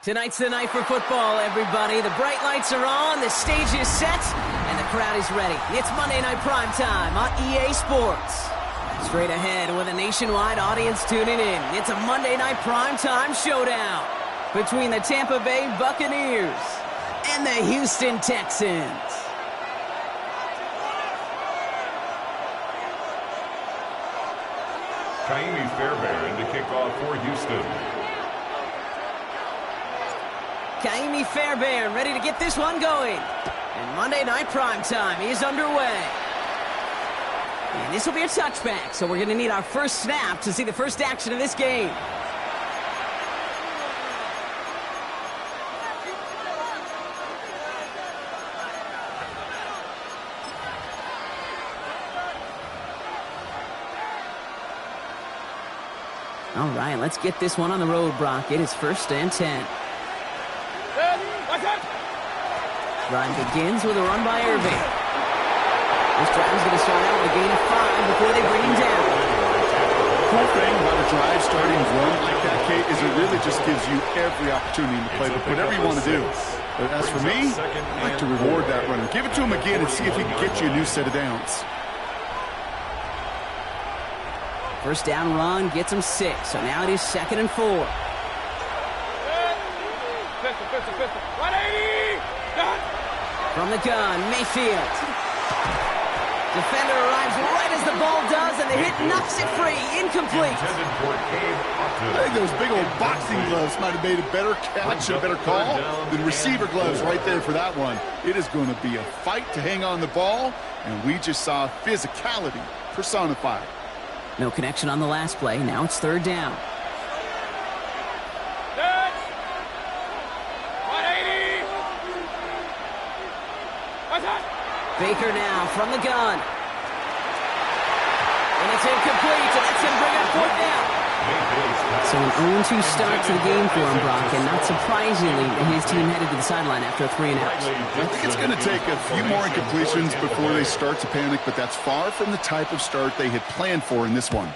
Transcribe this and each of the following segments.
Tonight's the night for football, everybody. The bright lights are on, the stage is set, and the crowd is ready. It's Monday Night Primetime on EA Sports. Straight ahead with a nationwide audience tuning in, it's a Monday Night Primetime showdown between the Tampa Bay Buccaneers and the Houston Texans. Ka'imi Fairbairn to kick off for Houston. Ka'imi Fairbairn ready to get this one going. And Monday Night Primetime is underway. And this will be a touchback, so we're going to need our first snap to see the first action of this game. All right, let's get this one on the road, Brock. It is 1st and 10. Drive begins with a run by Irving. This drive is going to start out with a gain of 5 before they bring him down. The cool thing about a drive starting run like that, Kate, is it really just gives you every opportunity to play whatever you want to do. But as for me, I like to reward that runner. Give it to him again and see if he can get you a new set of downs. First down run gets him 6, so now it is 2nd and 4. From the gun, Mayfield. Defender arrives right as the ball does, and the hit knocks it free. Incomplete. I think those big old boxing gloves might have made a better catch and a better call than receiver gloves right there for that one. It is going to be a fight to hang on the ball, and we just saw physicality personified. No connection on the last play. Now it's 3rd down. Baker now from the gun. And it's incomplete, and that's going to bring up 4th down. So an 0-2 start to the game for him, Brock, and not surprisingly, his team headed to the sideline after a 3-and-out. I think it's going to take a few more incompletions before they start to panic, but that's far from the type of start they had planned for in this one.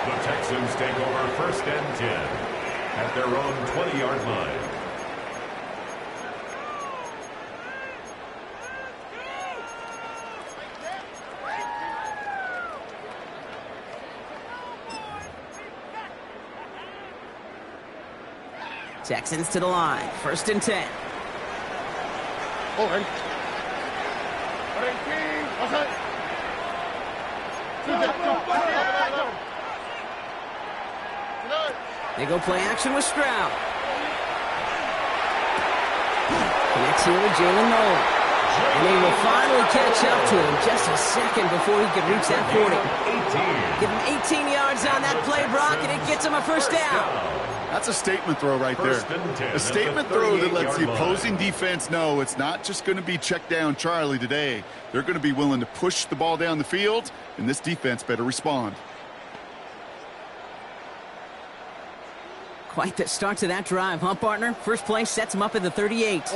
The Texans take over 1st and 10. At their own 20-yard line. Texans to the line. 1st and 10. They go play action with Stroud. Connects here with Jalen Nolan. And they will finally catch up to him just a second before he could reach that 40. Give him 18 yards on that play, Brock, and it gets him a 1st down. That's a statement throw right there. A statement throw that lets the opposing defense know it's not just going to be check down Charlie today. They're going to be willing to push the ball down the field, and this defense better respond. Quite the start to that drive, huh, partner? First play sets him up at the 38. This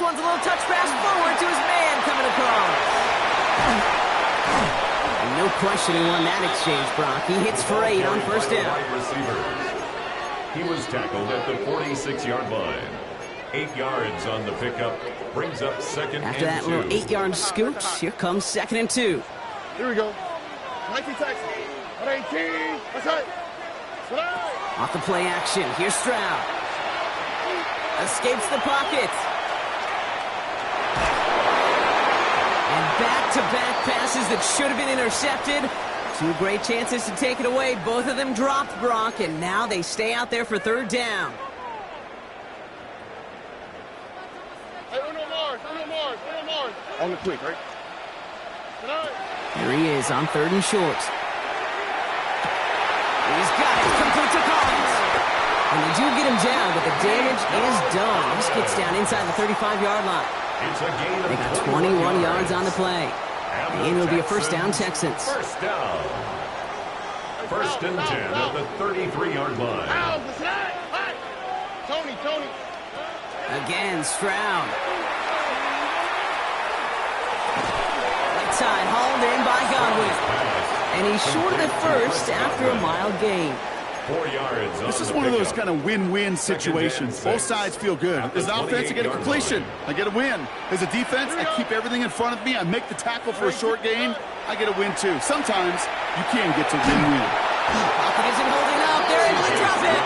one's a little touch pass forward to his man coming across. And no question he won that exchange, Brock. He hits for 8 on 1st down. He was tackled at the 46-yard line. 8 yards on the pickup. Brings up 2nd and 2. After that little 8-yard scooch, here comes 2nd and 2. Here we go. Off the play action, here's Stroud. Escapes the pocket. Back-to-back passes that should have been intercepted. Two great chances to take it away. Both of them dropped, Brock, and now they stay out there for third down. Hey, uno more. On the quick, right? Here he is on third and short. He's got it. Complete to Collins. And they do get him down, but the damage is done. This gets down inside the 35-yard line. They got 21 yards on the play. And it'll be a first down, Texans. First down. First and 10 at the 33-yard line. Tony. Again, Stroud. Right side, hauled in by Godwin. And he's short of the first after a mild gain. 4 yards. This is one of those kind of win-win situations. Both sides feel good. As an offense, I get a completion. I get a win. As a defense, I keep everything in front of me. I make the tackle for a short gain. I get a win, too. Sometimes you can get to win-win. Pocket isn't holding up. They're able to drop it.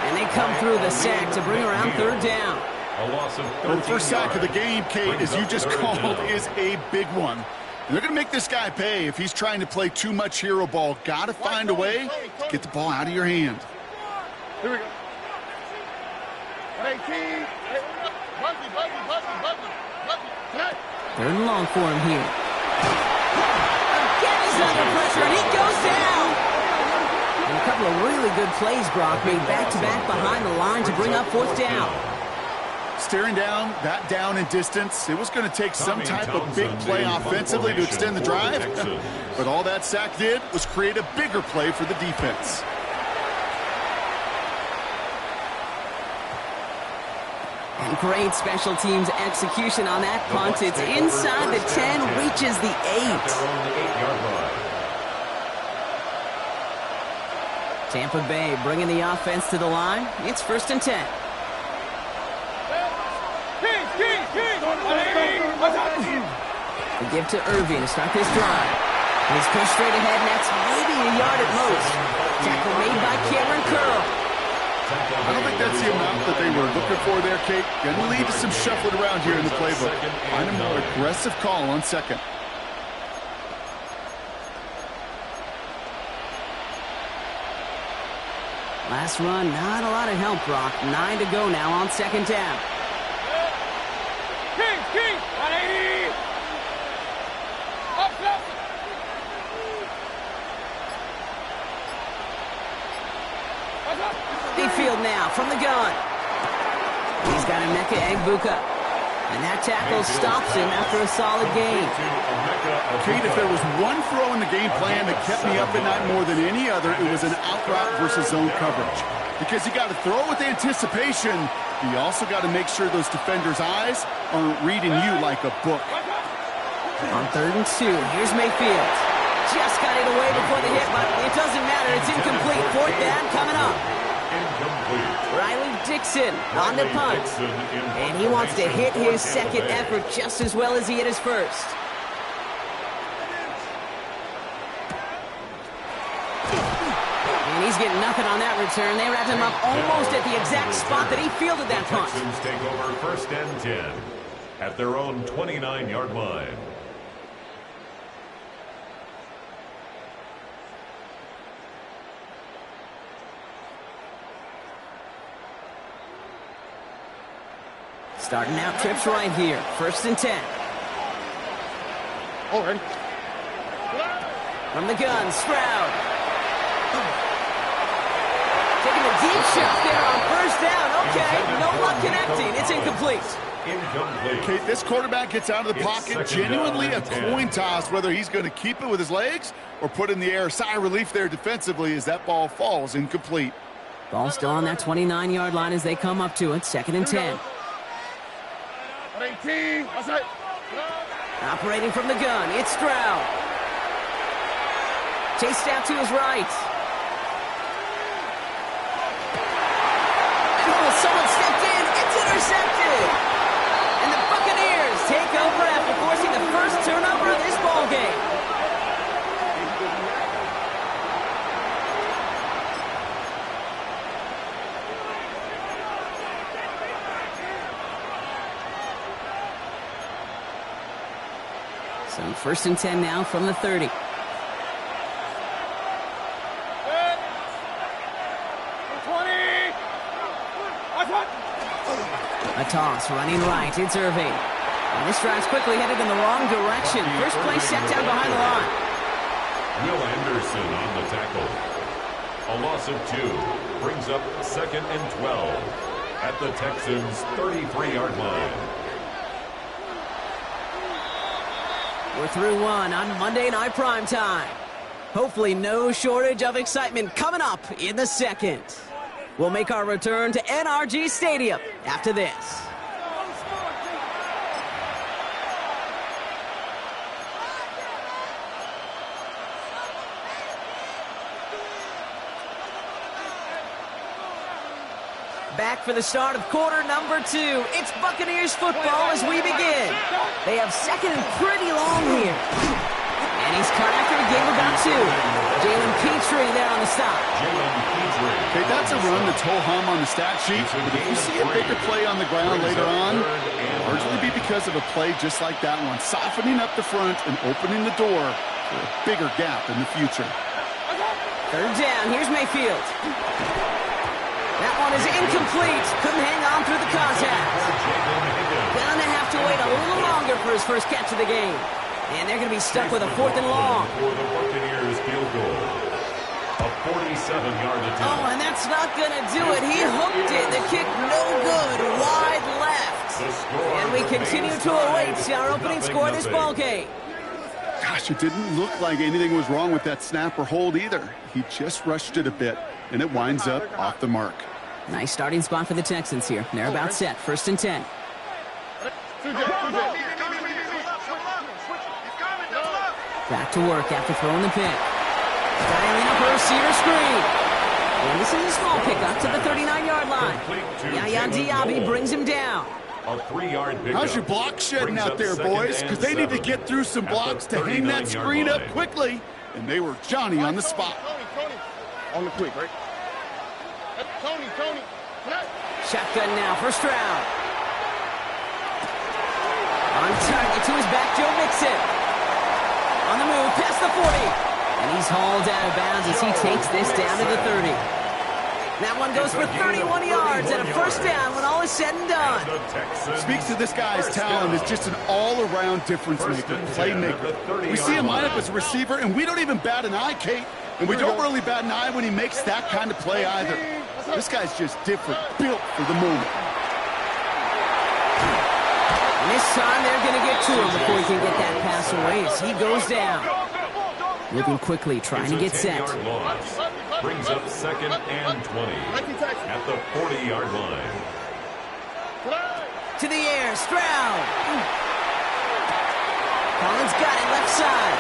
And they come through the sack to bring around third down. A loss of 13 Well, the first sack of the game, Kate, as you just called, down. is a big one. And they're going to make this guy pay if he's trying to play too much hero ball. Got to find a way to get the ball out of your hand. Here we go. 18. Buzzy. Tonight. Third and long for him here. Again, he's under pressure, and he goes down. And a couple of really good plays, Brock, made back-to-back behind the line to bring up fourth down. Staring down, that down in distance. It was going to take some type of big play offensively to extend the drive. But all that sack did was create a bigger play for the defense. And great special teams execution on that punt. It's inside the 10, reaches the 8. They're on the 8-yard line. Tampa Bay bringing the offense to the line. It's first and 10. We give to Irving to start this drive. He's pushed straight ahead, and that's maybe a yard at most. Tackle made by Cameron Curl. I don't think that's the amount that they were looking for there, Kate. Going to lead to some shuffling around here in the playbook. Find a more aggressive call on second. Last run, not a lot of help, Brock. 9 to go now on second down. Field now from the gun. He's got Emeka Egbuka. And that tackle stops him after a solid gain. Kate, if there was one throw in the game plan that kept me up at night more than any other, it was an out route versus zone coverage. Because you got to throw with anticipation, you also got to make sure those defenders' eyes aren't reading you like a book. On third and 2, here's Mayfield. Just got it away before the hit, but it doesn't matter. It's incomplete. Fourth down coming up. Riley Dixon on the punt. And he wants to hit his second effort just as well as he hit his first. And he's getting nothing on that return. They wrapped him up almost at the exact spot that he fielded that punt. Texans take over first and 10 at their own 29-yard line. Starting out trips right here. First and 10. Already. From the gun, Stroud. Taking a deep shot there on first down. Okay, no luck connecting. It's incomplete. Kate, this quarterback gets out of the pocket. Genuinely a coin toss whether he's going to keep it with his legs or put it in the air. Sigh of relief there defensively as that ball falls incomplete. Ball still on that 29-yard line as they come up to it. Second and 10. 18. Operating from the gun, it's Stroud. Chased out to his right. Oh, someone stepped in. It's intercepted. And the Buccaneers take over after forcing the first turnover of this ball game. So 1st and 10 now from the 30. A toss running right. It's Irving. And this drive's quickly headed in the wrong direction. First play set down behind the line. Will Anderson on the tackle. A loss of 2 brings up 2nd and 12 at the Texans' 33-yard line. We're through one on Monday Night Primetime. Hopefully no shortage of excitement coming up in the second. We'll make our return to NRG Stadium after this. Back for the start of quarter number 2. It's Buccaneers football as we begin. They have 2nd and pretty long here. And he's cut after a gain of about 2. Jalen Petrie there on the stop. Okay, that's a run that's ho-hum on the stat sheet. But if you see a bigger play on the ground later on, largely be because of a play just like that one, softening up the front and opening the door for a bigger gap in the future. 3rd down. Here's Mayfield. That one is incomplete. Couldn't hang on through the contact. Gonna have to wait a little longer for his first catch of the game. And they're going to be stuck with a 4th and long. For the Buccaneers field goal. A 47-yard attempt. Oh, and that's not going to do it. He hooked it. The kick no good. Wide left. And we continue to await our opening score of this ball game. Gosh, it didn't look like anything was wrong with that snap or hold either. He just rushed it a bit, and it winds up off the mark. Nice starting spot for the Texans here. They're about set. 1st and 10. Back to work after throwing the pick. Dialing up a receiver screen. And this is a small pickup to the 39-yard line. Yaya Diaby brings him down. A 3-yard pickup. How's your block shedding out there, boys? Because they need to get through some blocks to hang that screen up quickly. And they were Johnny on the spot. Tony. On the quick, right? Tony. Shotgun now, 1st round. On target to his back, Joe Mixon. On the move, past the 40. And he's hauled out of bounds as he takes this down to the 30. That one goes for 31 yards and a 1st down when all is said and done. Speaks to this guy's talent as just an all-around difference maker, playmaker. We see him line up as a receiver, and we don't even bat an eye, Kate. And we don't really bat an eye when he makes that kind of play either. This guy's just different, built for the moment. And this time they're going to get to him before he can get that pass away as he goes down. Moving quickly, trying to get set. Brings up 2nd and 20 at the 40-yard line. To the air, Stroud. Collins got it left side.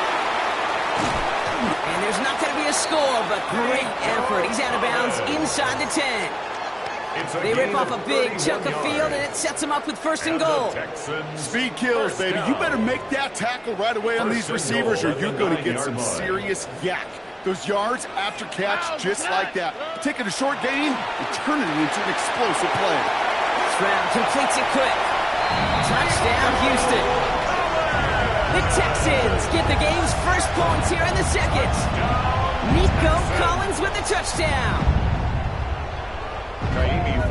And there's not going to be a score, but great effort. He's out of bounds inside the 10. They rip off a big chunk of field, and it sets them up with 1st and goal. Speed kills, baby. You better make that tackle right away on these receivers, or you're going to get some serious yak. Those yards after catch, just like that. Taking a short gain and turning it into an explosive play. Stroud completes it quick. Touchdown, Houston. The Texans get the game's first points here in the second. Nico Collins with the touchdown.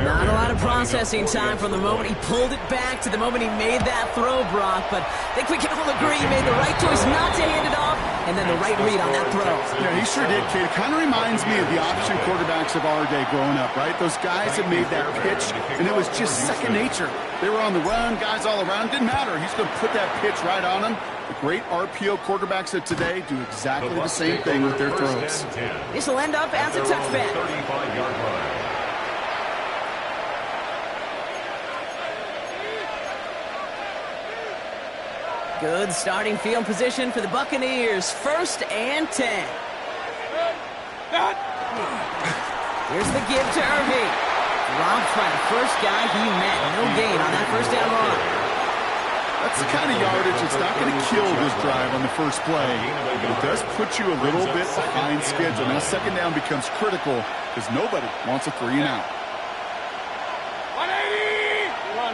Not a lot of processing time from the moment he pulled it back to the moment he made that throw, Brock, but I think we can all agree he made the right choice not to hand it off, and then the right read on that throw. Yeah, he sure did, kid. It kind of reminds me of the option quarterbacks of our day growing up, right? Those guys that made that pitch, and it was just second nature. They were on the run, guys all around. Didn't matter. He's going to put that pitch right on them. The great RPO quarterbacks of today do exactly the same thing with their throws. This will end up as a touchback. 35-yard line. Good starting field position for the Buccaneers. 1st and 10. Here's the give to Irving. Robbed by the first guy he met. No gain on that 1st down run. That's the kind of yardage that's not going to kill this drive on the first play, but it does put you a little bit behind schedule. Now 2nd down becomes critical because nobody wants a 3 and out. 180! Run.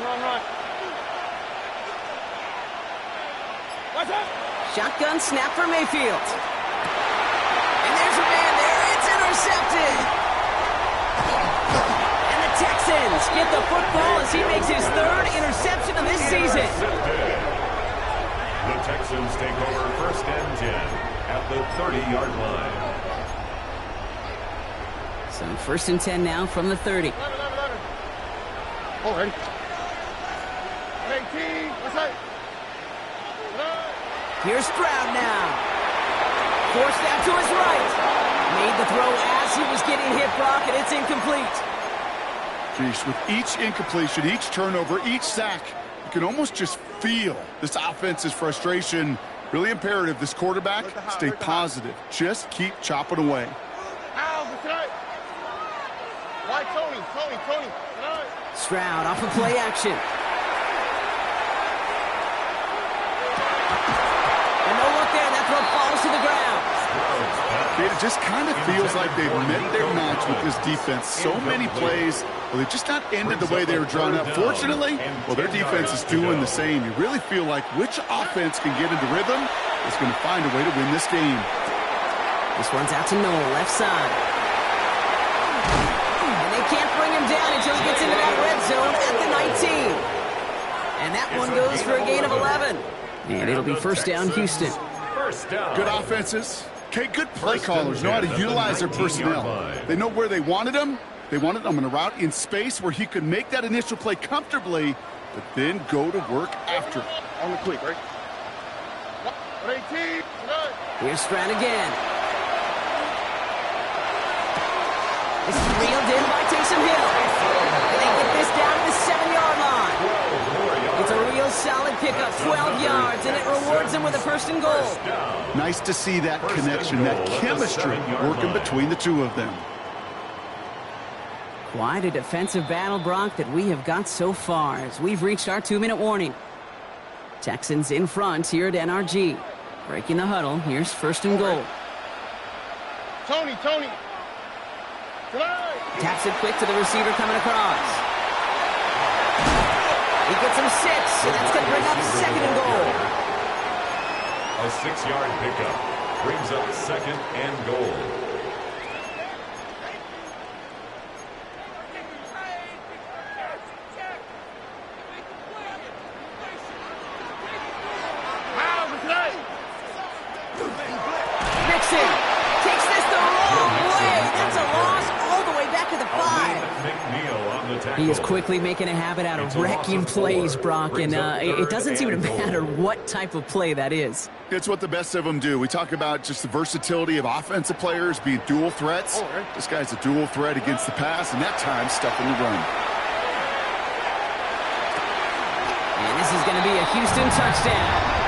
Shotgun snap for Mayfield. And there's a man there. It's intercepted. And the Texans get the football as he makes his third interception of this season. The Texans take over 1st and 10 at the 30-yard line. So 1st and 10 now from the 30. Oh, ready. 18, what's that? Here's Stroud now. Forced out to his right. Made the throw as he was getting hit, Brock, and it's incomplete. Jeez, with each incompletion, each turnover, each sack, you can almost just feel this offense's frustration. Really imperative, this quarterback, stay positive. Just keep chopping away. Ow, tonight. Why, Tony, tonight. Stroud off of play action. And no look there. That throw falls to the ground. It just kind of feels like they've met their match with this defense. So many plays, well, they just not ended the way they were drawn up. Fortunately, well, their defense is doing the same. You really feel like which offense can get into rhythm is going to find a way to win this game. This one's out to Noel, left side. And they can't bring him down until he gets into that red zone at the 19. And that one goes for a gain of 11. And it'll be 1st down, Houston. Good offenses. Okay, good play callers know how to utilize their personnel. They know where they wanted them. They wanted them in a route in space where he could make that initial play comfortably, but then go to work after. On the quick, right? 18, Here's Stroud again. This is reeled in by Taysom Hill. And they get this down to the 7-yard line. It's a real solid pickup, 12 yards, and it rewards them with a 1st and goal. Nice to see that connection, that chemistry working between the two of them. Quite a defensive battle, Brock, that we have got so far as we've reached our 2-minute warning. Texans in front here at NRG. Breaking the huddle. Here's 1st and goal. Tony. Taps it quick to the receiver coming across. He gets him 6, and that's going to bring up 2nd and goal. A 6-yard pickup brings up 2nd and goal. Mixon takes this the wrong way. That's a loss all the way back to the 5. He is quickly making a habit out of wrecking plays, Brock, and it doesn't seem to matter what type of play that is. It's what the best of them do. We talk about just the versatility of offensive players being dual threats. This guy's a dual threat against the pass, and that time stuffing the run. And this is going to be a Houston touchdown.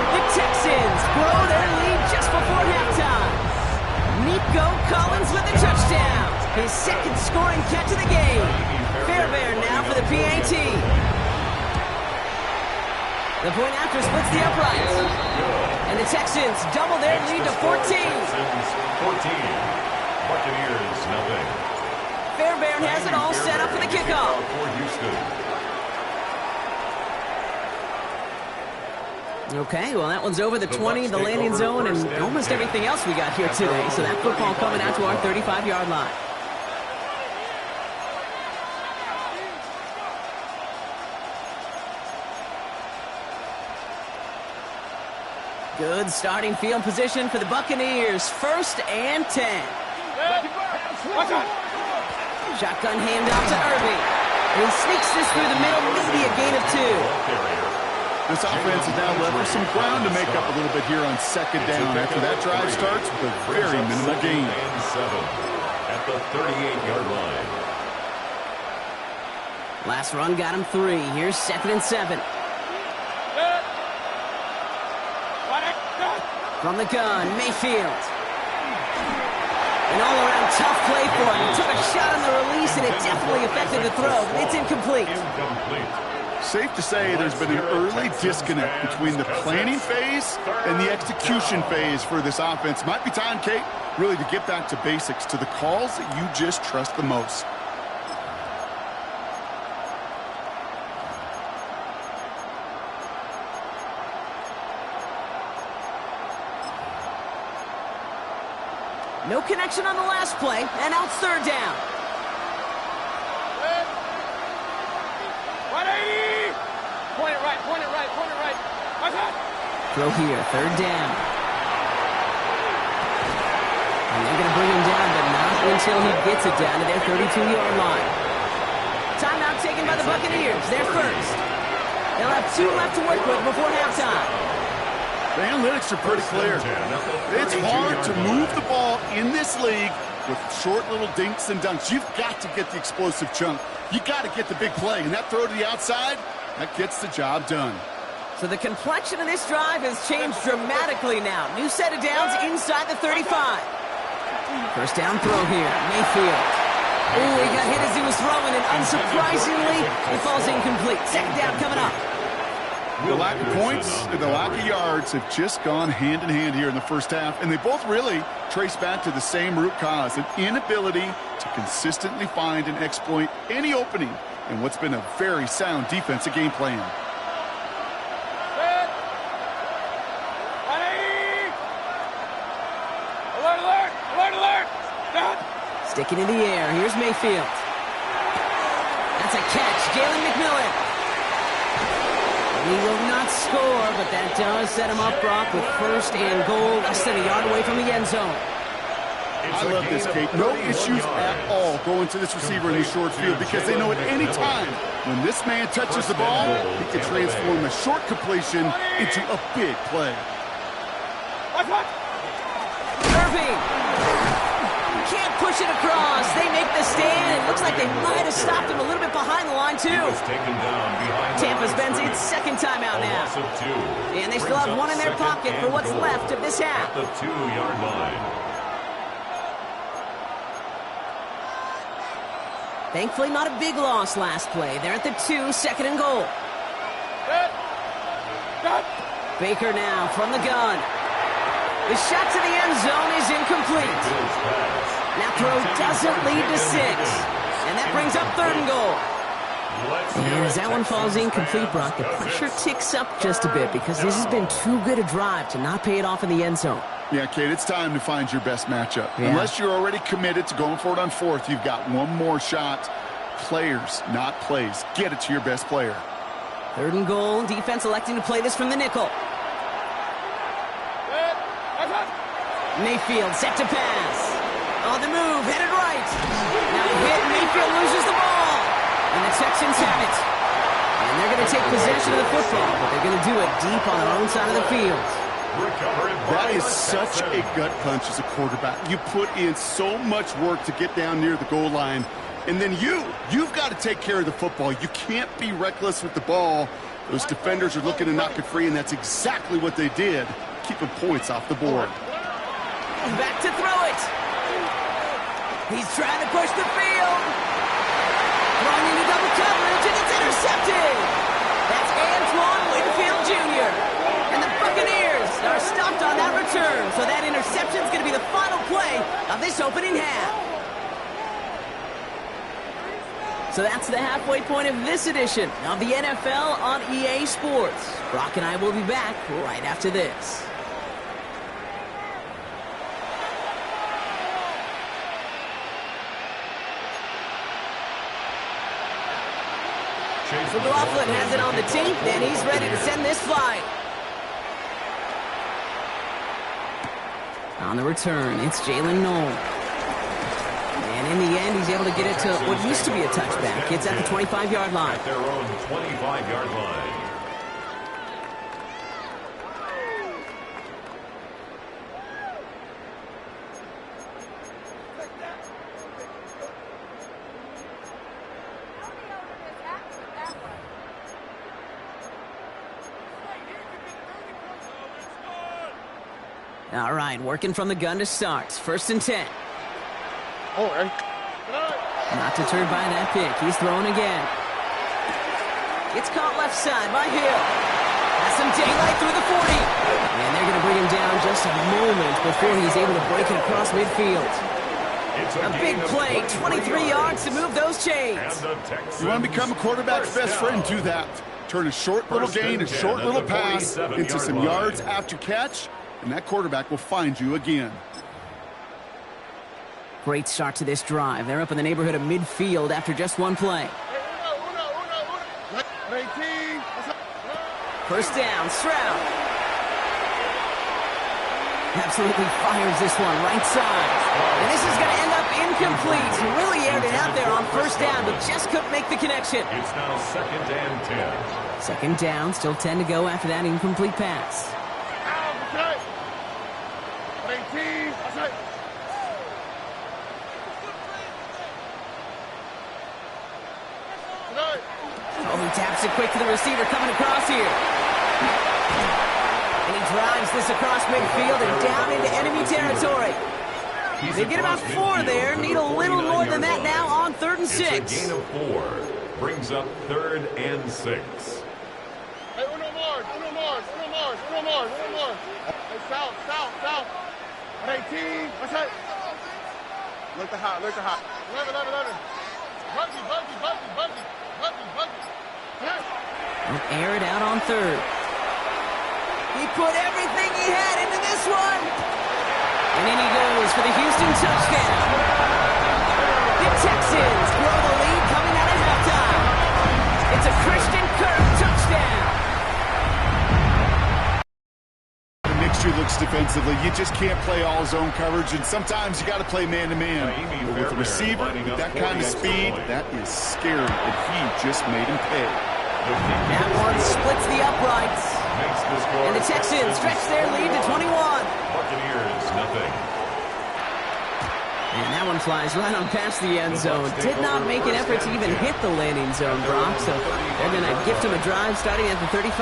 The Texans grow their lead just before halftime. Nico Collins with the touchdown. His 2nd scoring catch of the game. Fairbairn now for the PAT. The point after splits the uprights. And the Texans double their lead to 14. 14. Buccaneers, nothing. Fairbairn has it all set up for the kickoff. For Houston. Okay, well, that one's over the 20, the landing zone, and almost everything else we got here today. So that football coming out to our 35-yard line. Good starting field position for the Buccaneers. 1st and 10. Shotgun handoff to Irving. He sneaks this through the middle, maybe a gain of 2. This offense is now left with some ground to make up a little bit here on 2nd down after that drive starts with a very minimal gain. At the 38-yard line. Last run got him 3. Here's 2nd and 7. From the gun, Mayfield. An all-around tough play for him. He took a shot on the release, and it definitely affected the throw. It's incomplete. Safe to say there's been an early disconnect between the planning phase and the execution phase for this offense. Might be time, Kate, really to get back to basics, to the calls that you just trust the most. No connection on the last play, and now it's third down. 180! Point it right, point it right, point it right. Throw here, third down. And they're going to bring him down, but not until he gets it down to their 32-yard line. Timeout taken by the Buccaneers. They're first. They'll have 2 left to work with before halftime. The analytics are pretty clear. It's hard to move the ball in this league with short little dinks and dunks. You've got to get the explosive chunk. You got to get the big play. And that throw to the outside, that gets the job done. So the complexion of this drive has changed dramatically now. New set of downs inside the 35. First down throw here, Mayfield. Ooh, he got hit as he was throwing, and unsurprisingly, it falls incomplete. Second down coming up. The lack of points and the lack of yards have just gone hand in hand here in the first half, and they both really trace back to the same root cause, an inability to consistently find and exploit any opening in what's been a very sound defensive game plan. Alert, alert, alert, alert! Sticking in the air, here's Mayfield. That's a catch, Jalen McMillan. He will not score, but that does set him up, Brock, with first and goal, less than a yard away from the end zone. I love this, Kate. No issues at all going to this receiver in the short field because they know at any time when this man touches the ball, he can transform a short completion into a big play. Irving can't push it across. They make the stand. It looks like they might have stopped him a little bit behind the line, too. Tampa spends its second timeout now. And they still have one in their pocket for what's left of this half. At the 2-yard line. Thankfully, not a big loss last play. They're at the 2, second and goal. Baker now from the gun. The shot to the end zone is incomplete. That throw doesn't lead to 6. And that brings up third and goal. And as that one falls incomplete, Brock, the pressure ticks up just a bit because this has been too good a drive to not pay it off in the end zone. Yeah, Kate, it's time to find your best matchup. Yeah. Unless you're already committed to going for it on fourth, you've got one more shot. Players, not plays. Get it to your best player. Third and goal, defense electing to play this from the nickel. Mayfield set to pass. On the move, headed right. Now hit, Mayfield loses the ball. And the Texans have it. And they're going to take possession of the football, but they're going to do it deep on their own side of the field. That is such a gut punch as a quarterback. You put in so much work to get down near the goal line, and then you've got to take care of the football. You can't be reckless with the ball. Those defenders are looking to knock it free, and that's exactly what they did, keeping points off the board. Back to throw it. He's trying to push the field. Throwing into double coverage, and it's intercepted. That's Antoine Winfield Jr. And the Buccaneers are stopped on that return. So that interception is going to be the final play of this opening half. So that's the halfway point of this edition of the NFL on EA Sports. Brock and I will be back right after this. McLaughlin has it on the tee, and he's ready to send this flight. On the return, it's Jalen Noel. And in the end, he's able to get it to what used to be a touchback. It's at the 25-yard line. At their own 25-yard line. All right, working from the gun to start. First and 10. Not deterred by that pick. He's throwing again. It's caught left side by Hill. Has some daylight through the 40. And they're going to bring him down just a moment before he's able to break it across midfield. A big play, 23 yards to move those chains. You want to become a quarterback's best friend, do that. Turn a short little gain, a short little pass into some yards after catch, and that quarterback will find you again. Great start to this drive. They're up in the neighborhood of midfield after just one play. First down, Stroud. Absolutely fires this one, right side. And this is going to end up incomplete. He really aired it out there on first down, but just couldn't make the connection. It's now 2nd and 10. Second down, still 10 to go after that incomplete pass. Oh, he taps it quick to the receiver coming across here. And he drives this across midfield and down into enemy territory. They get about 4 there. Need a little more than that now on 3rd and 6. It's a gain of 4. Brings up 3rd and 6. Hey, uno more. Hey, south. 18. What's that? Look the hot. 11. Buggy. He'll air it out on 3rd. He put everything he had into this one. And in he goes for the Houston touchdown. The Texans grow the lead coming out at halftime. It's a Christian Kirk touchdown. The mixture looks defensively. You just can't play all zone coverage, and sometimes you got to play man-to-man. But with a receiver with that kind of speed, that is scary, and he just made him pay. That one splits the uprights. And the Texans stretch their lead to 21. Buccaneers, nothing. And that one flies right on past the end zone. Did not make an effort to even hit the landing zone, Brock. So they're going to gift him a drive starting at the 35.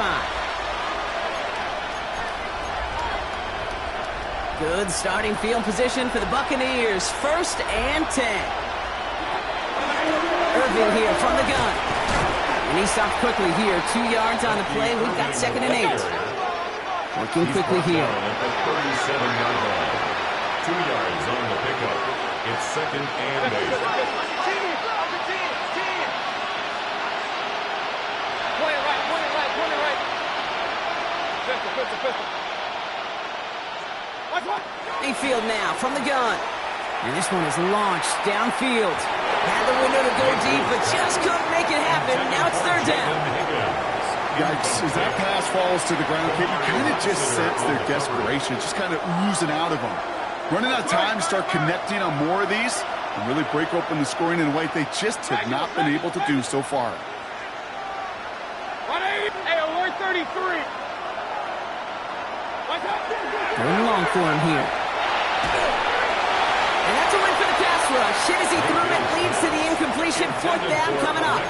Good starting field position for the Buccaneers. 1st and 10. Irving here from the gun. And he stopped quickly here. 2 yards on the play. We've got 2nd and 8. Working quickly here. At the 37-yard line. 2 yards on the pickup. It's 2nd and 8. Point it right. Pistol. Mayfield now from the gun. And this one is launched downfield. Had the window to go deep, but just couldn't make it happen. Now it's 3rd down. Yikes, as that pass falls to the ground, you kind of just sense their desperation, just kind of oozing out of them. Running out of time to start connecting on more of these and really break open the scoring in a way they just have not been able to do so far. Hey, alert 33. Going long for him here. And that's a win for the pass rush. Shit as he threw it leads to the incompletion. 4th down coming up.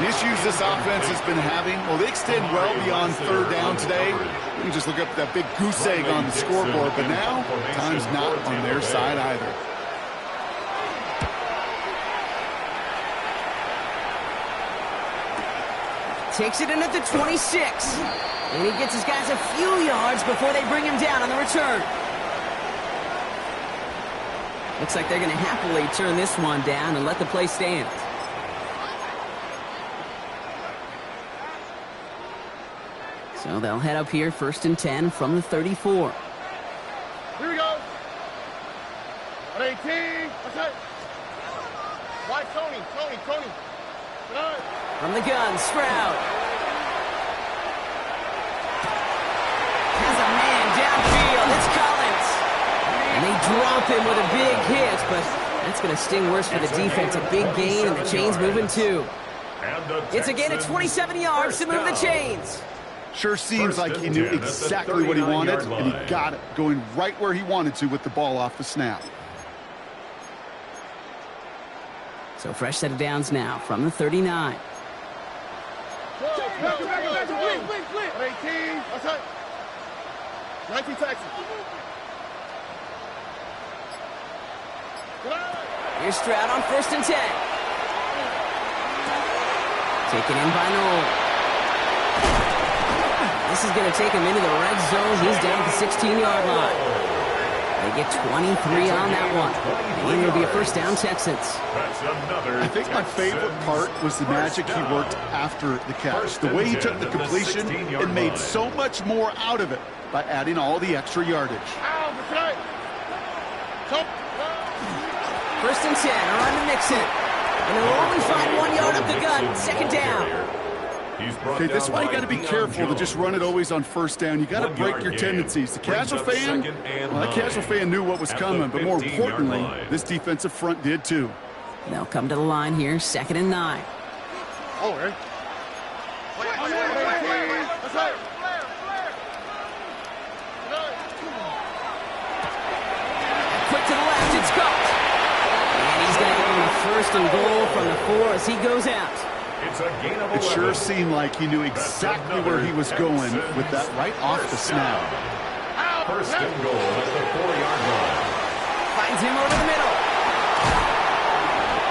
The issues this offense has been having, well, they extend well beyond 3rd down today. You can just look up that big goose egg on the scoreboard, but now time's not on their side either. Takes it in at the 26. And he gets his guys a few yards before they bring him down on the return. Looks like they're going to happily turn this one down and let the play stand. So they'll head up here 1st and 10 from the 34. Here we go. 18. What's that? Why Tony? From the gun, Stroud. Has a man downfield. It's Collins. And they drop him with a big hit, but that's going to sting worse for the defense. A big gain, and the chains moving too. It's a gain of 27 yards to move the chains. Sure seems like he knew exactly what he wanted, and he got it, going right where he wanted to with the ball off the snap. So fresh set of downs now from the 39. 18. What's that? 19 Texas. Here's Stroud on 1st and 10. Taken in by Noel. This is going to take him into the red zone. He's down at the 16-yard line. They get 23 on that one. And it'll be a 1st down, Texans. I think my favorite part was the magic he worked after the catch. The way he took the completion and made so much more out of it by adding all the extra yardage. First and 10, around to Mixon. And he'll only find 1 yard up the gut. Second down. Okay, this is why you got to be careful to just run it always on first down. You got to break your tendencies. The casual fan, well, that casual fan knew what was coming, but more importantly, this defensive front did too. They'll come to the line here, 2nd and 9. Oh, hey. Quick to the left, it's caught. And he's going to get him first and goal from the 4 as he goes out. It's a gain of 11. It sure seemed like he knew exactly where he was going with that right off the snap. First and goal at the 4-yard line. Finds him over the middle.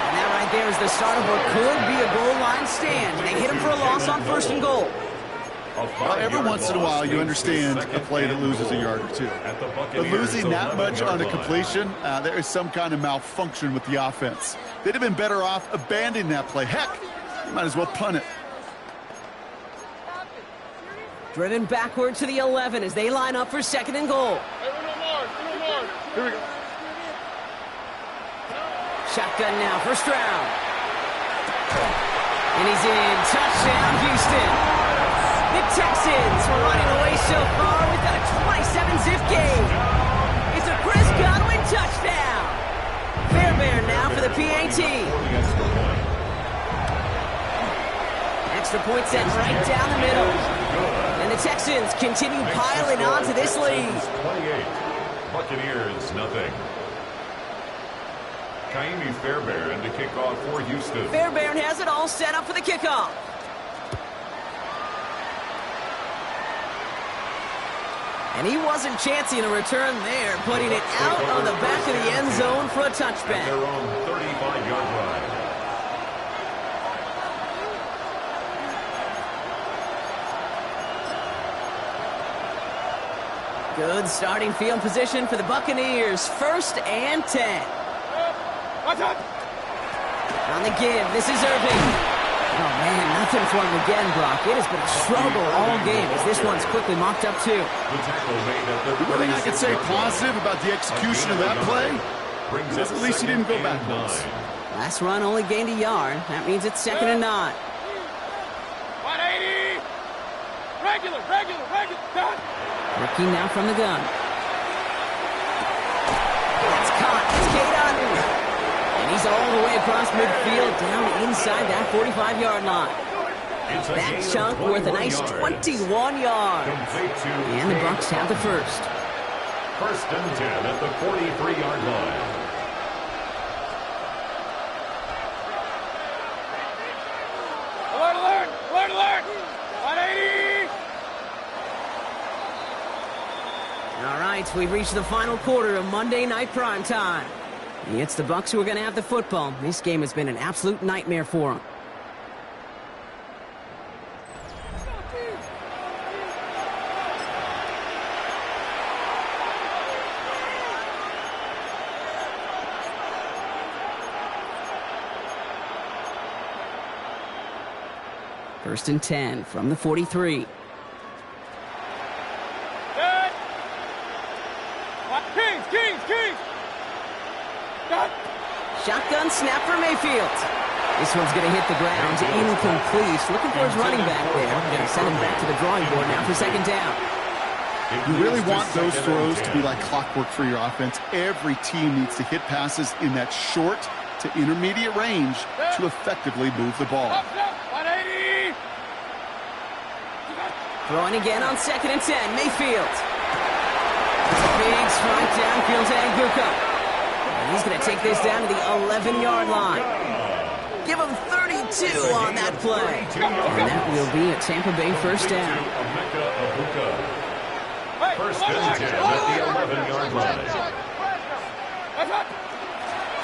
And that right there is the start of what could be a goal line stand. They hit him for a loss on first and goal. Well, every once in a while, you understand a play that loses a yard or two. But losing that much on a completion, there is some kind of malfunction with the offense. They'd have been better off abandoning that play. Heck, you might as well punt it. Driven backward to the 11 as they line up for 2nd and goal. Here we go. Shotgun now, first round. And he's in. Touchdown, Houston. The Texans were running away so far. We've got a 27-zip game. It's a Chris Godwin touchdown. Fairbairn now for the PAT. Extra point set right down the middle. And the Texans continue piling on to this lead. 28. Buccaneers, nothing. Kaimi Fairbairn to kick off for Houston. Fairbairn has it all set up for the kickoff. And he wasn't chancing a return there, putting it out on the back of the end zone for a touchback. Their own 35-yard line. Good starting field position for the Buccaneers. 1st and 10. On the give, this is Irving. Oh, man, nothing for him again, Brock. It has been a struggle all game as this one's quickly mocked up, too. The one thing I can say positive about the execution of that play is at least he didn't go backwards. Last run only gained a yard. That means it's 2nd and 9. 180. Regular. Done. Rookie now from the gun. That's caught. It's Cade Otton. And he's all the way across midfield down inside that 45-yard line. That chunk worth a nice 21 yards. And the Bucs have the first. 1st and 10 at the 43-yard line. Alert. 180. All right, we've reached the final quarter of Monday Night Primetime. It's the Bucs who are going to have the football. This game has been an absolute nightmare for them. First and 10 from the 43. Kings. Shotgun snap for Mayfield. This one's going to hit the ground. Incomplete. Looking for his running back there. Going to send him back to the drawing board now for 2nd down. You really want those throws to be like clockwork for your offense. Every team needs to hit passes in that short to intermediate range to effectively move the ball. 180. Throwing again on 2nd and 10. Mayfield. It's a big strike downfield to Anguka. And he's going to take this down to the 11-yard line. Give him 32 on that play. And that will be a Tampa Bay first down. First and 10 at the 11-yard line.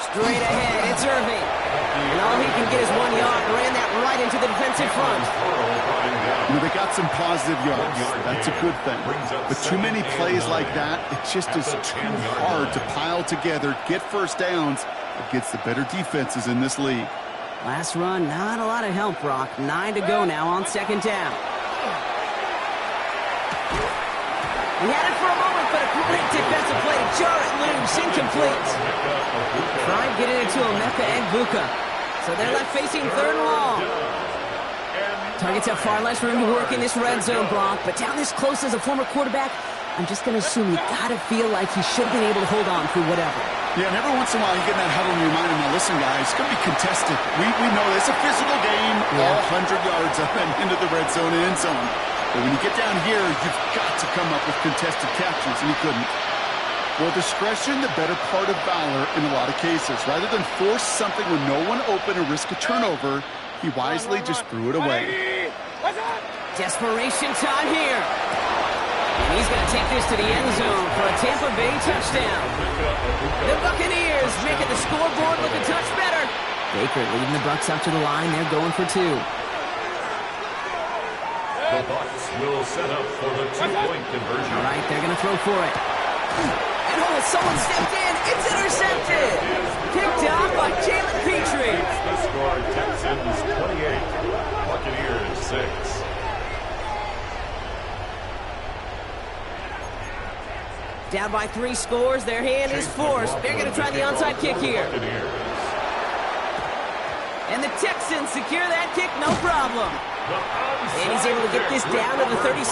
Straight ahead, it's Irving. And all he can get is 1 yard. Ran that right into the defensive front. You know, they got some positive yards. That's a good thing. But too many plays like that, it just is too hard to pile together, get first downs against the better defenses in this league. Last run, not a lot of help, Brock. 9 to go now on 2nd down. He had it for a moment, but a Great defensive play to jar it loose. Incomplete. Tried getting it to Emeka Egbuka. So they're left facing third and long. Targets have far less room to work in this red zone, Brock. But down this close as a former quarterback, I'm just going to assume you got to feel like he should have been able to hold on through whatever. Yeah, and every once in a while you get in that huddle in your mind, and now listen, guys, it's going to be contested. We know it's a physical game, all 100 yards up and into the red zone and end zone. But when you get down here, you've got to come up with contested captures, and he couldn't. Well, discretion, the better part of valor in a lot of cases. Rather than force something with no one open and risk a turnover, he wisely just threw it away. Desperation time here. And he's going to take this to the end zone for a Tampa Bay touchdown. The Buccaneers making the scoreboard look a touch better. Baker leading the Bucs up to the line. They're going for two. The Bucs will set up for the two-point conversion. All right, they're going to throw for it. And oh, someone stepped in. It's intercepted. Picked off by Jalen Petrie. The score, Texans 28, Buccaneers 6. Down by 3 scores. Their hand is forced. They're going to try the onside kick here. And the Texans secure that kick, no problem. And he's able to get this down to the 36.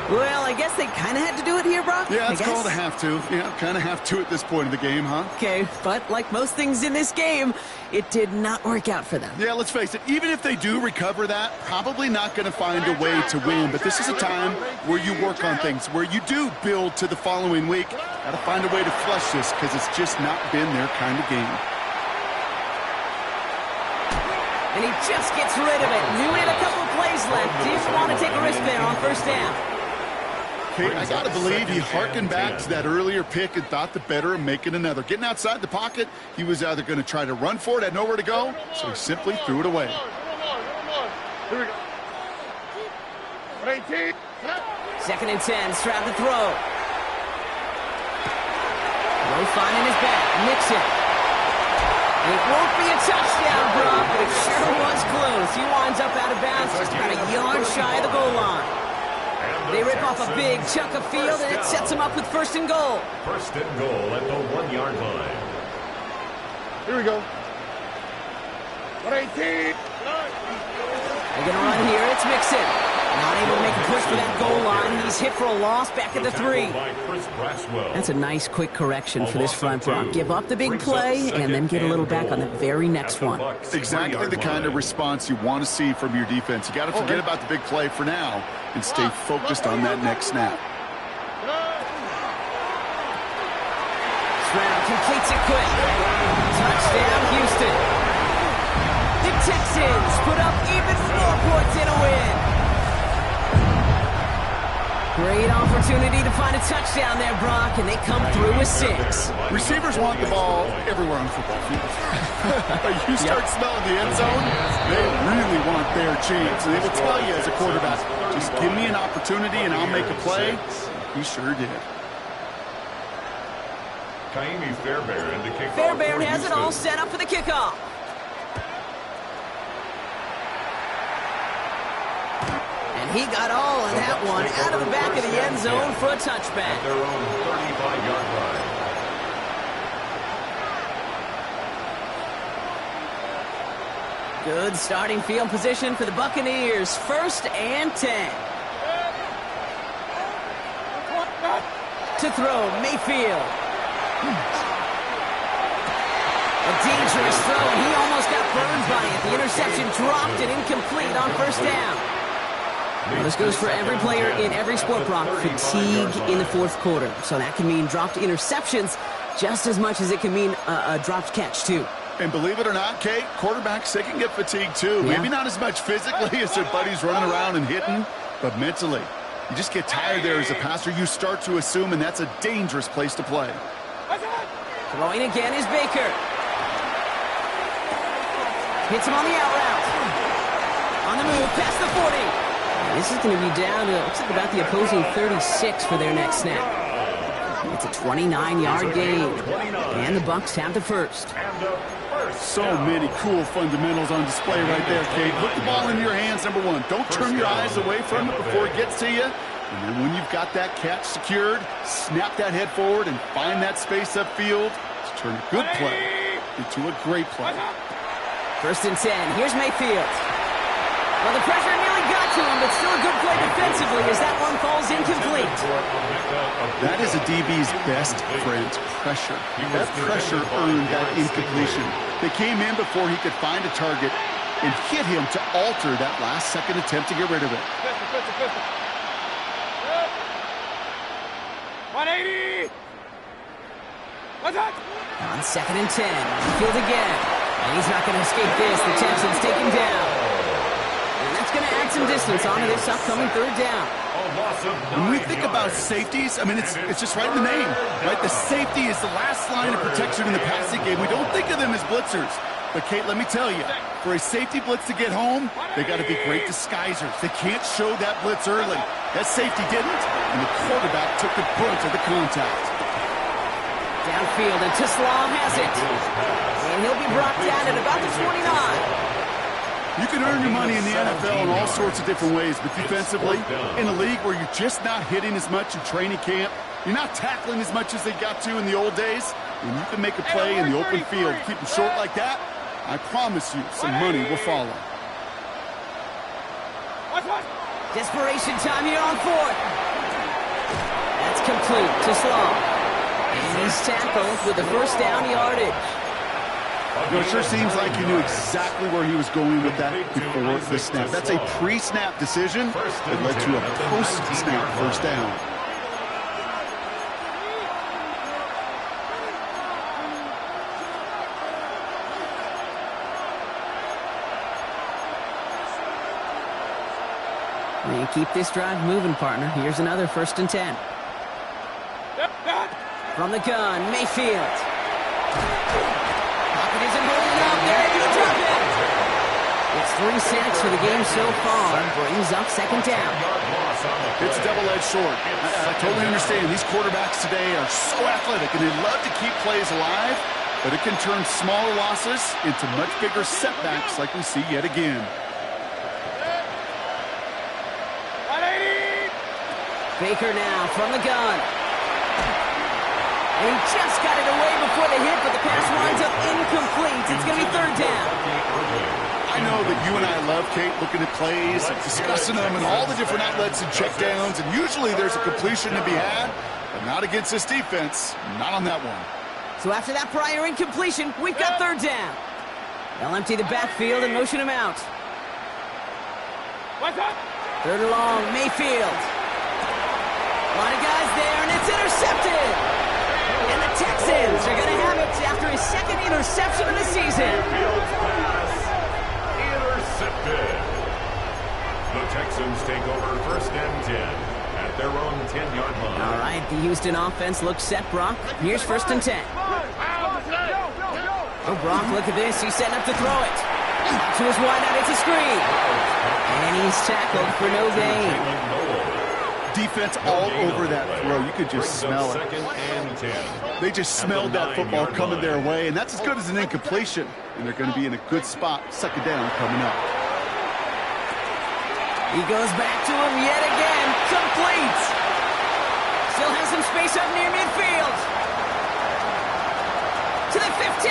Well, I guess they kind of had to do it here, Brock. Yeah, it's called a have to. Yeah, kind of have to at this point in the game, huh? Okay, but like most things in this game, it did not work out for them. Yeah, let's face it, even if they do recover that, probably not going to find a way to win. But this is a time where you work on things, where you do build to the following week. Got to find a way to flush this because it's just not been their kind of game. And he just gets rid of it. Knew he had a couple plays left. Didn't want to take a risk there on first down. Okay, I got to believe he harkened back to that earlier pick and thought the better of making another. Getting outside the pocket, he was either going to try to run for it, had nowhere to go, so he simply threw it away. Here we go. 18. 2nd and 10, Stroud to throw. Low finding his back. Mixon. It won't be a touchdown, Brock, but it sure was close. He winds up out of bounds just about a yard shy of the goal line. They rip off a big chunk of field, and it sets them up with 1st and goal. 1st and goal at the 1-yard line. Here we go. 118. They're going to run here. It's Mixon. Not able to make a push for that goal line. He's hit for a loss back at the 3. That's a nice quick correction for this front, Brock. Give up the big play and then get a little back on the very next one. Exactly the kind of response you want to see from your defense. You got to forget about the big play for now and stay focused on that next snap. Stroud completes it quick. Touchdown, Houston. The Texans put up even more points in a win. Great opportunity to find a touchdown there, Brock, and they come through with 6. Receivers want the ball everywhere on the football field. But you start smelling the end zone, they really want their chance. And they will tell you as a quarterback, just give me an opportunity and I'll make a play. He sure did. Kaimi Fairbairn to kick off. Fairbairn has it all set up for the kickoff. He got all of that one out of the back of the end zone for a touchback. At their own 35-yard line. Good starting field position for the Buccaneers. 1st and 10. To throw, Mayfield. A dangerous throw, and he almost got burned by it. The interception dropped and incomplete on 1st down. Well, this goes for every player in every sport, Brock. Fatigue in the 4th quarter. So that can mean dropped interceptions just as much as it can mean a dropped catch, too. And believe it or not, Kate, quarterbacks, they can get fatigued, too. Yeah. Maybe not as much physically as their buddies running around and hitting, but mentally. You just get tired there as a passer. You start to assume, and that's a dangerous place to play. Throwing again is Baker. Hits him on the out route. On the move, past the 40. This is going to be down to, looks like about the opposing 36 for their next snap. It's a 29-yard gain. And the Bucs have the 1st. So many cool fundamentals on display right there, Kate. Put the ball into your hands, number 1. Don't turn your eyes away from it before it gets to you. And then when you've got that catch secured, snap that head forward and find that space upfield to turn a good play into a great play. 1st and 10. Here's Mayfield. Well, the pressure nearly got to him, but still a good play defensively as that one falls incomplete. That is a DB's best friend, pressure. That pressure earned that incompletion. They came in before he could find a target and hit him to alter that last-second attempt to get rid of it. 180! What's that? On 2nd and 10. Mayfield again. And he's not going to escape this. The Texans take him down. And that's going to add some distance onto this upcoming 3rd down. When we think about safeties, I mean, it's just right in the name, right? The safety is the last line of protection in the passing game. We don't think of them as blitzers. But, Kate, let me tell you, for a safety blitz to get home, they got to be great disguisers. They can't show that blitz early. That safety didn't, and the quarterback took the brunt of the contact. Downfield, and Tislam has it. And he'll be brought down at about the 29. You can earn your money in the NFL in all sorts of different ways, but defensively, in a league where you're just not hitting as much in training camp, you're not tackling as much as they got to in the old days, when you can make a play in the open field, keep them short like that, I promise you some money will follow. Desperation time here on 4th. That's complete to Sloan. And he's tackled with the 1st down yardage. You know, it sure seems like he knew exactly where he was going with that before the snap. That's a pre-snap decision that led to a post-snap 1st down. And keep this drive moving, partner. Here's another 1st and 10. From the gun, Mayfield. Pocket isn't holding up. They're able to drop it. It's 3 sacks for the game so far. Brings up 2nd down. It's a double-edged sword. I totally understand. These quarterbacks today are so athletic, and they love to keep plays alive, but it can turn smaller losses into much bigger setbacks like we see yet again. Baker now from the gun. And he just got it away before the hit, but the pass winds up incomplete. It's going to be 3rd down. I know that you and I love, Kate, looking at plays and discussing them and all the different outlets and checkdowns, and usually there's a completion to be had, but not against this defense. Not on that one. So after that prior incompletion, we've got 3rd down. They'll empty the backfield and motion him out. 3rd and long, Mayfield. A lot of guys there, and it's intercepted. And the Texans are going to have it after his 2nd interception of the season. Intercepted. The Texans take over 1st and 10 at their own 10-yard line. All right, the Houston offense looks set, Brock. Here's 1st and 10. Oh, Brock, look at this. He's setting up to throw it. To his wideout, it's a screen. And he's tackled for no gain. Defense all over that throw. You could just smell it. They just smelled that football coming their way, and that's as good as an incompletion. And they're going to be in a good spot. 2nd down coming up. He goes back to him yet again. Complete. Still has some space up near midfield. To the 15.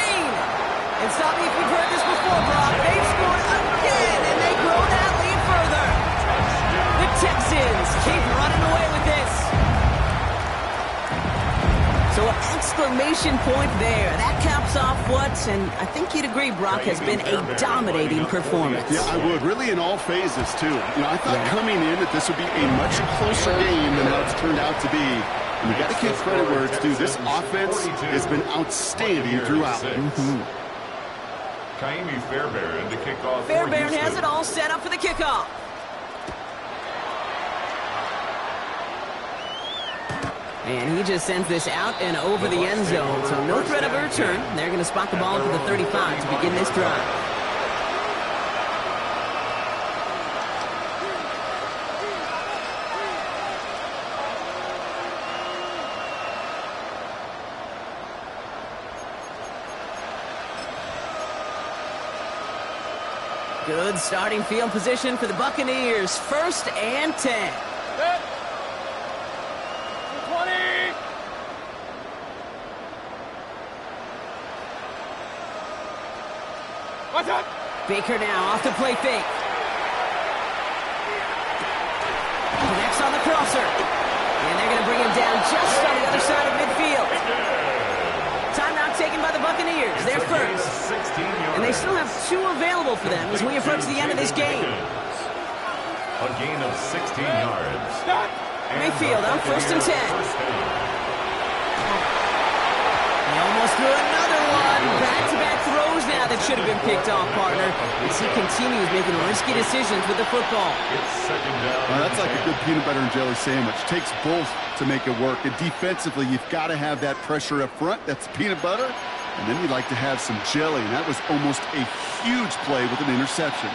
And stop me if you've heard this before, Brock. They've scored again, and they grow that lead further. The Texans keep running away with this. So an exclamation point there. That caps off what, and I think you'd agree, Brock, has been a dominating performance. Yeah, I would. Really in all phases, too. You know, I thought coming in that this would be a much closer game than how it's turned out to be. And you got to give credit where it's due. This offense has been outstanding throughout. Kaimi Fairbairn to kick off. Fairbairn has it all set up for the kickoff. And he just sends this out and over the end zone. So no threat of a return. They're going to spot the ball for the 35 to begin this drive. Good starting field position for the Buccaneers. 1st and 10. Watch out. Baker now off the play fake. Connects on the crosser. And they're going to bring him down just on the other side of midfield. Timeout taken by the Buccaneers. They're first. And they still have 2 available for them as we approach the end of this game. A gain of 16 yards. Mayfield on 1st and 10. He almost threw another one. Back-to-back throws now that should have been picked off, partner, as he continues making risky decisions with the football. It's second down. That's like a good peanut butter and jelly sandwich. Takes both to make it work. And defensively, you've got to have that pressure up front. That's peanut butter. And then you'd like to have some jelly. And that was almost a huge play with an interception.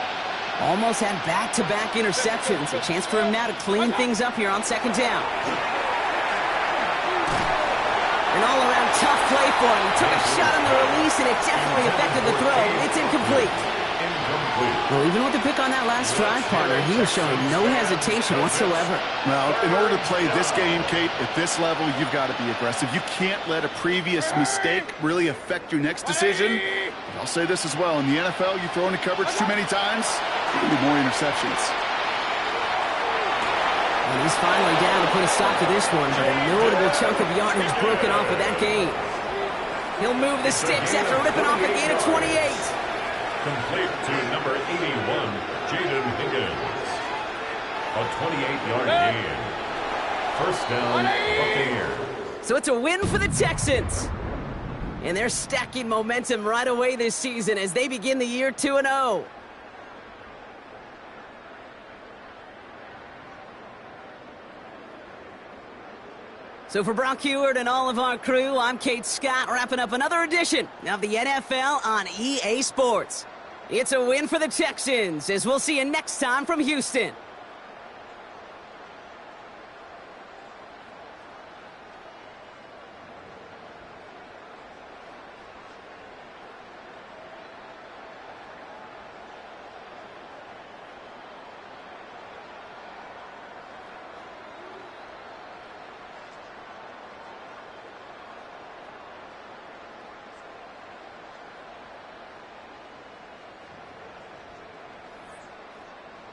Almost had back-to-back interceptions. A chance for him now to clean things up here on 2nd down. An all-around tough play for him. He took a shot on the release, and it definitely affected the throw. It's incomplete. Well, even with the pick on that last drive, partner, he was showing no hesitation whatsoever. Well, in order to play this game, Kate, at this level, you've got to be aggressive. You can't let a previous mistake really affect your next decision. But I'll say this as well. In the NFL, you throw into coverage too many times, there'll be more interceptions. And he's finally down to put a stop to this one, but a notable chunk of yardage broken off with that gain. He'll move the sticks after ripping off a gain of 28. Complete to number 81, Jaden Higgins. A 28-yard gain. First down, Buccaneers. So it's a win for the Texans. And they're stacking momentum right away this season as they begin the year 2-0. So for Brock Huard and all of our crew, I'm Kate Scott, wrapping up another edition of the NFL on EA Sports. It's a win for the Texans, as we'll see you next time from Houston.